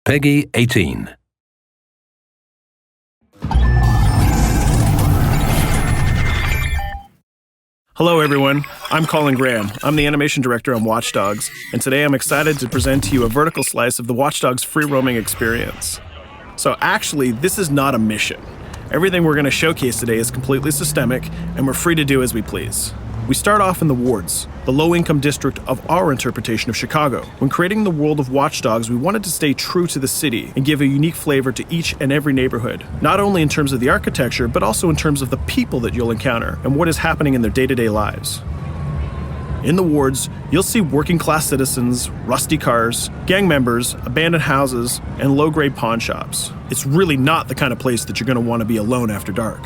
Peggy 18. Hello everyone, I'm Colin Graham. I'm the animation director on Watch Dogs, and today I'm excited to present to you a vertical slice of the Watch Dogs free roaming experience. So actually, this is not a mission. Everything we're going to showcase today is completely systemic, and we're free to do as we please. We start off in the wards, the low-income district of our interpretation of Chicago. When creating the world of Watch Dogs, we wanted to stay true to the city and give a unique flavor to each and every neighborhood, not only in terms of the architecture, but also in terms of the people that you'll encounter and what is happening in their day-to-day lives. In the wards, you'll see working-class citizens, rusty cars, gang members, abandoned houses, and low-grade pawn shops. It's really not the kind of place that you're going to want to be alone after dark.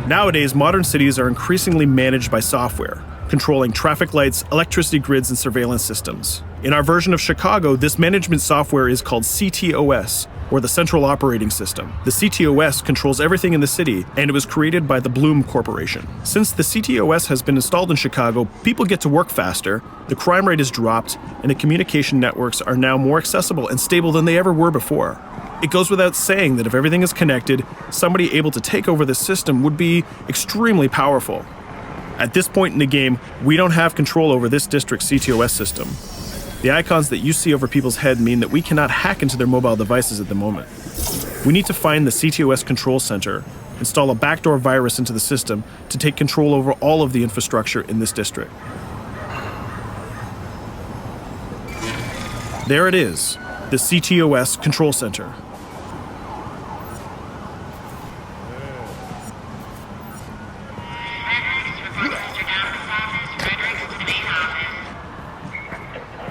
Nowadays, modern cities are increasingly managed by software, controlling traffic lights, electricity grids, and surveillance systems. In our version of Chicago, this management software is called CTOS, or the Central Operating System. The CTOS controls everything in the city, and it was created by the Bloom Corporation. Since the CTOS has been installed in Chicago, people get to work faster, the crime rate has dropped, and the communication networks are now more accessible and stable than they ever were before. It goes without saying that if everything is connected, somebody able to take over the system would be extremely powerful. At this point in the game, we don't have control over this district's CTOS system. The icons that you see over people's head mean that we cannot hack into their mobile devices at the moment. We need to find the CTOS control center, install a backdoor virus into the system to take control over all of the infrastructure in this district. There it is, the CTOS control center.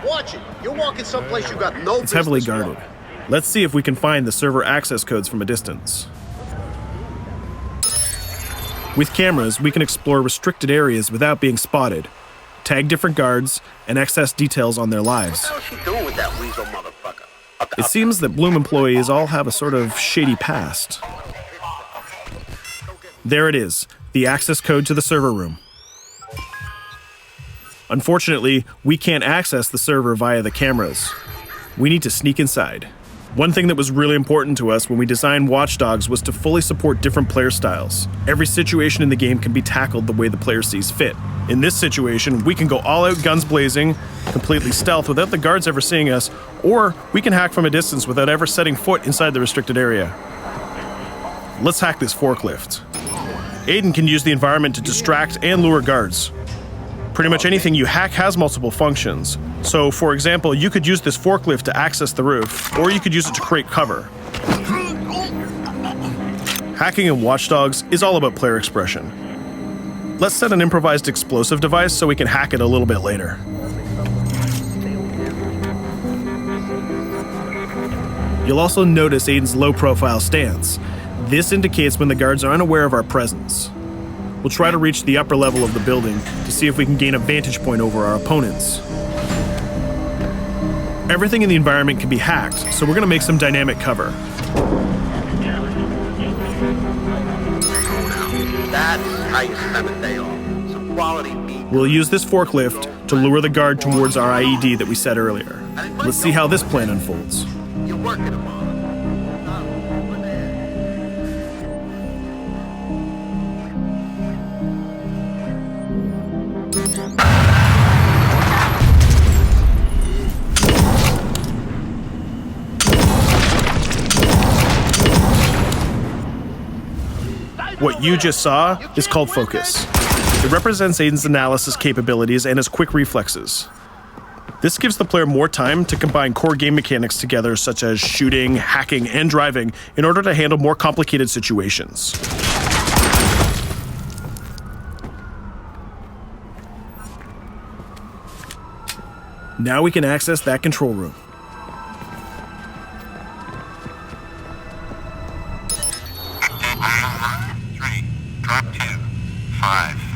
Watch it. You're walking someplace you got no business. It's heavily guarded. Let's see if we can find the server access codes from a distance. With cameras, we can explore restricted areas without being spotted, tag different guards, and access details on their lives. What the hell is she doing with that weasel motherfucker? It seems that Bloom employees all have a sort of shady past. There it is, the access code to the server room. Unfortunately, we can't access the server via the cameras. We need to sneak inside. One thing that was really important to us when we designed Watch Dogs was to fully support different player styles. Every situation in the game can be tackled the way the player sees fit. In this situation, we can go all out guns blazing, completely stealth without the guards ever seeing us, or we can hack from a distance without ever setting foot inside the restricted area. Let's hack this forklift. Aiden can use the environment to distract and lure guards. Pretty much anything you hack has multiple functions. So, for example, you could use this forklift to access the roof, or you could use it to create cover. Hacking in Watch Dogs is all about player expression. Let's set an improvised explosive device so we can hack it a little bit later. You'll also notice Aiden's low-profile stance. This indicates when the guards are unaware of our presence. We'll try to reach the upper level of the building to see if we can gain a vantage point over our opponents. Everything in the environment can be hacked, so we're going to make some dynamic cover. That's how you spend a day off. Some quality meat. We'll use this forklift to lure the guard towards our IED that we set earlier. Let's see how this plan unfolds. You're working them on. What you just saw is called focus. It represents Aiden's analysis capabilities and his quick reflexes. This gives the player more time to combine core game mechanics together, such as shooting, hacking, and driving, in order to handle more complicated situations. Now we can access that control room. Drop 2, 5.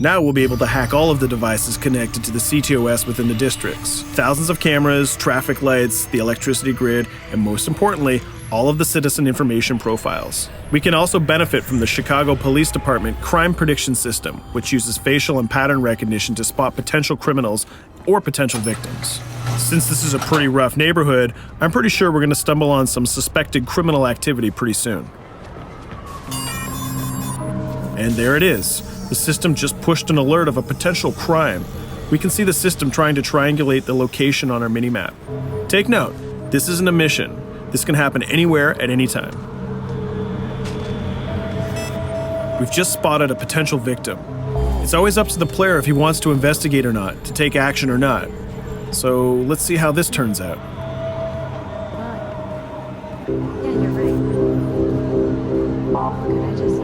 Now we'll be able to hack all of the devices connected to the CTOS within the districts. Thousands of cameras, traffic lights, the electricity grid, and most importantly, all of the citizen information profiles. We can also benefit from the Chicago Police Department Crime Prediction System, which uses facial and pattern recognition to spot potential criminals or potential victims. Since this is a pretty rough neighborhood, I'm pretty sure we're going to stumble on some suspected criminal activity pretty soon. And there it is. The system just pushed an alert of a potential crime. We can see the system trying to triangulate the location on our minimap. Take note, this isn't a mission. This can happen anywhere at any time. We've just spotted a potential victim. It's always up to the player if he wants to investigate or not, to take action or not. So let's see how this turns out. Yeah, you're right. Could I just...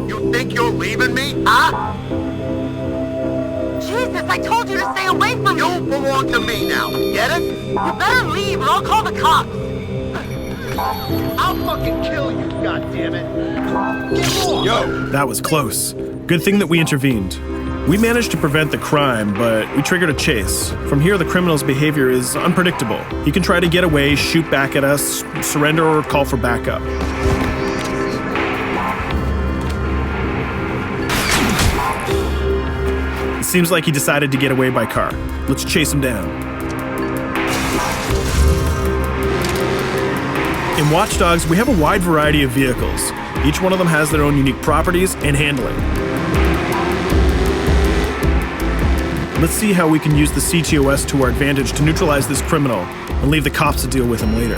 You think you're leaving me? Huh? Jesus, I told you to stay away from me! You belong to me now. Get it? You better leave or I'll call the cops! I'll fucking kill you, goddammit. Get off! Yo! That was close. Good thing that we intervened. We managed to prevent the crime, but we triggered a chase. From here, the criminal's behavior is unpredictable. He can try to get away, shoot back at us, surrender, or call for backup. It seems like he decided to get away by car. Let's chase him down. In Watch Dogs, we have a wide variety of vehicles. Each one of them has their own unique properties and handling. Let's see how we can use the CTOS to our advantage to neutralize this criminal and leave the cops to deal with him later.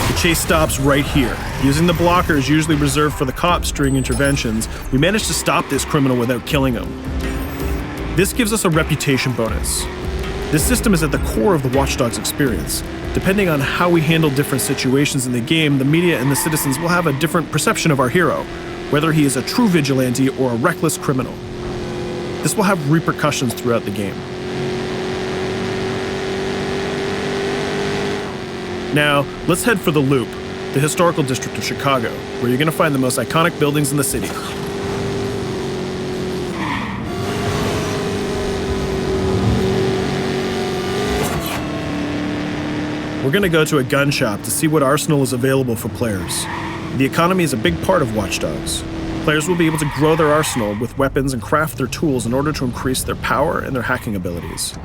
The chase stops right here. Using the blockers usually reserved for the cops during interventions, we managed to stop this criminal without killing him. This gives us a reputation bonus. This system is at the core of the Watch Dogs experience. Depending on how we handle different situations in the game, the media and the citizens will have a different perception of our hero, whether he is a true vigilante or a reckless criminal. This will have repercussions throughout the game. Now, let's head for the Loop, the historical district of Chicago, where you're going to find the most iconic buildings in the city. We're going to go to a gun shop to see what arsenal is available for players. The economy is a big part of Watch Dogs. Players will be able to grow their arsenal with weapons and craft their tools in order to increase their power and their hacking abilities.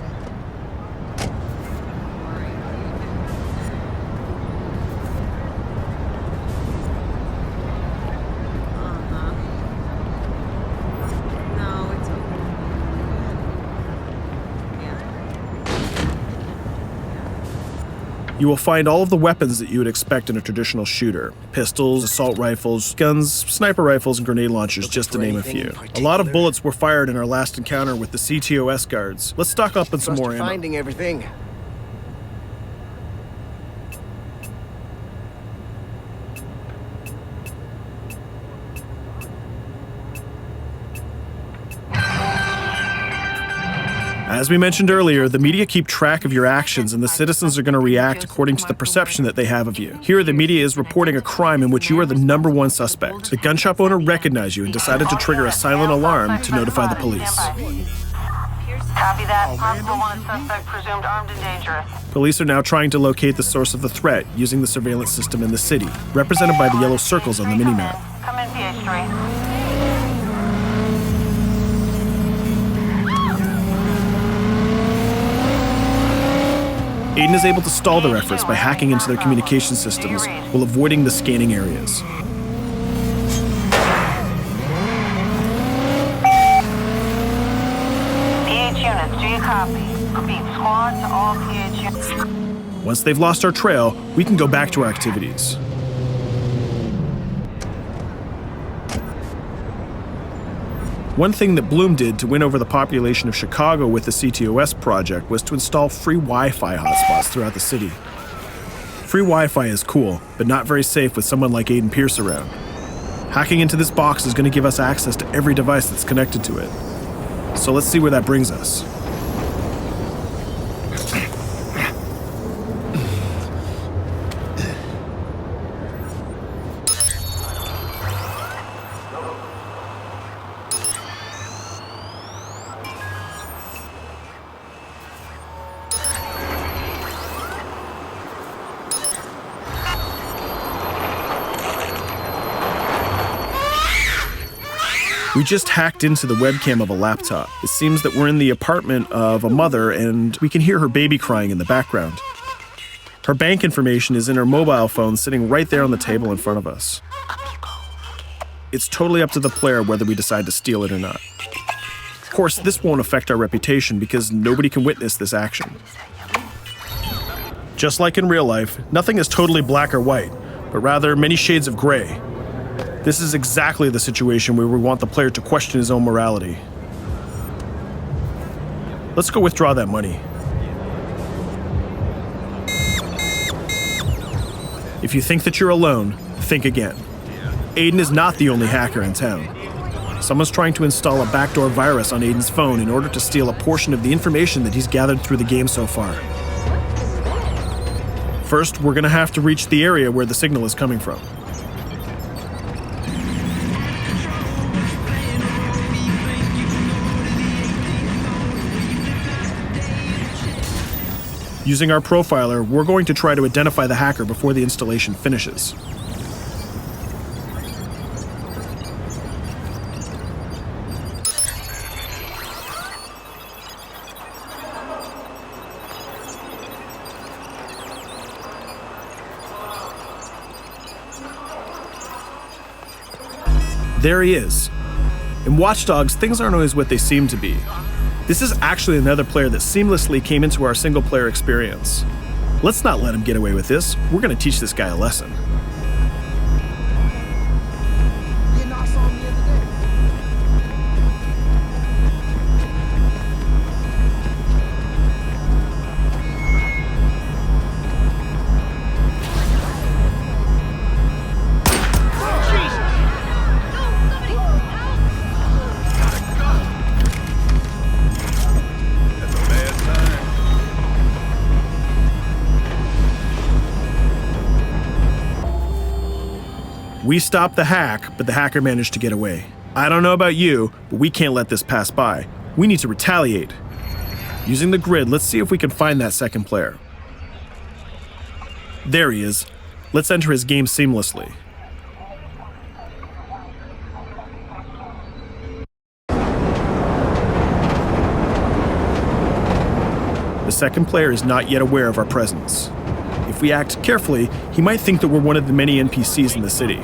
No, it's okay. You will find all of the weapons that you would expect in a traditional shooter. Pistols, assault rifles, guns, sniper rifles, and grenade launchers, just to name a few. A lot of bullets were fired in our last encounter with the CTOS guards. Let's stock up on some more ammo. Finding everything. As we mentioned earlier, the media keep track of your actions and the citizens are going to react according to the perception that they have of you. Here, the media is reporting a crime in which you are the #1 suspect. The gun shop owner recognized you and decided to trigger a silent alarm to notify the police. Copy that. Possible wanted suspect presumed armed and dangerous. Police are now trying to locate the source of the threat using the surveillance system in the city, represented by the yellow circles on the minimap. Come in, PH Street. Aiden is able to stall their efforts by hacking into their communication systems while avoiding the scanning areas. PH units, do you copy? Repeat, squad to all PH units. Once they've lost our trail, we can go back to our activities. One thing that Bloom did to win over the population of Chicago with the CTOS project was to install free Wi-Fi hotspots throughout the city. Free Wi-Fi is cool, but not very safe with someone like Aiden Pierce around. Hacking into this box is going to give us access to every device that's connected to it. So let's see where that brings us. We just hacked into the webcam of a laptop. It seems that we're in the apartment of a mother and we can hear her baby crying in the background. Her bank information is in her mobile phone sitting right there on the table in front of us. It's totally up to the player whether we decide to steal it or not. Of course, this won't affect our reputation because nobody can witness this action. Just like in real life, nothing is totally black or white, but rather many shades of gray. This is exactly the situation where we want the player to question his own morality. Let's go withdraw that money. If you think that you're alone, think again. Aiden is not the only hacker in town. Someone's trying to install a backdoor virus on Aiden's phone in order to steal a portion of the information that he's gathered through the game so far. First, we're gonna have to reach the area where the signal is coming from. Using our profiler, we're going to try to identify the hacker before the installation finishes. There he is. In Watch Dogs, things aren't always what they seem to be. This is actually another player that seamlessly came into our single-player experience. Let's not let him get away with this. We're going to teach this guy a lesson. We stopped the hack, but the hacker managed to get away. I don't know about you, but we can't let this pass by. We need to retaliate. Using the grid, let's see if we can find that second player. There he is. Let's enter his game seamlessly. The second player is not yet aware of our presence. If we act carefully, he might think that we're one of the many NPCs in the city.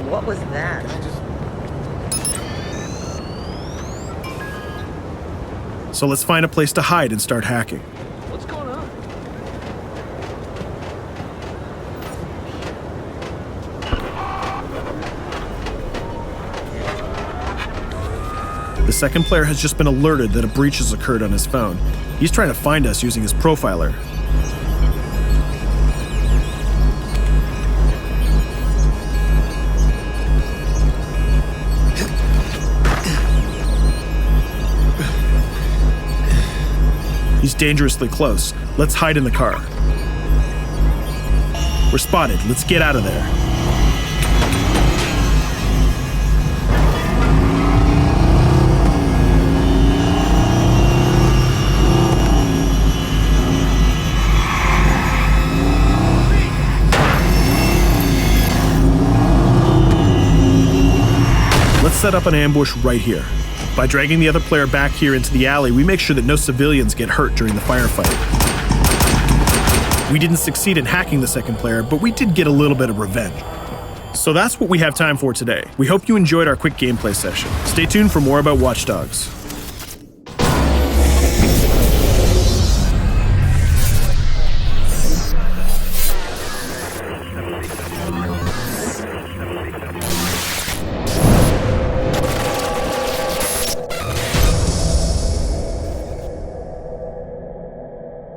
What was that? So let's find a place to hide and start hacking. What's going on? The second player has just been alerted that a breach has occurred on his phone. He's trying to find us using his profiler. He's dangerously close. Let's hide in the car. We're spotted. Let's get out of there. Let's set up an ambush right here. By dragging the other player back here into the alley, we make sure that no civilians get hurt during the firefight. We didn't succeed in hacking the second player, but we did get a little bit of revenge. So that's what we have time for today. We hope you enjoyed our quick gameplay session. Stay tuned for more about Watch Dogs.